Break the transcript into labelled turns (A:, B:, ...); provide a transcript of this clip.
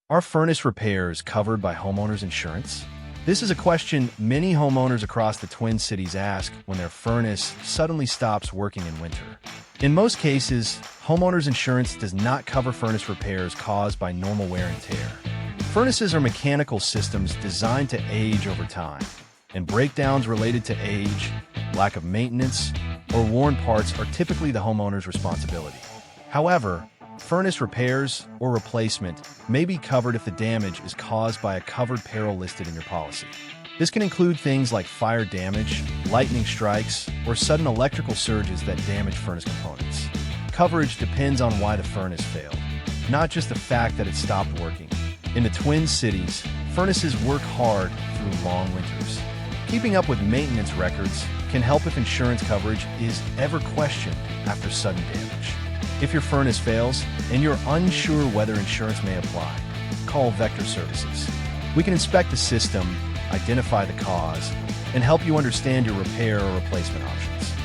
A: Are furnace repairs covered by homeowners insurance? This is a question many homeowners across the Twin Cities ask when their furnace suddenly stops working in winter. In most cases, homeowners insurance does not cover furnace repairs caused by normal wear and tear. Furnaces are mechanical systems designed to age over time, and breakdowns related to age, lack of maintenance, or worn parts are typically the homeowner's responsibility. However, furnace repairs or replacement may be covered if the damage is caused by a covered peril listed in your policy. This can include things like fire damage, lightning strikes, or sudden electrical surges that damage furnace components. Coverage depends on why the furnace failed, not just the fact that it stopped working. In the Twin Cities, furnaces work hard through long winters. Keeping up with maintenance records can help if insurance coverage is ever questioned after sudden damage. If your furnace fails and you're unsure whether insurance may apply, call Vector Services. We can inspect the system, identify the cause, and help you understand your repair or replacement options.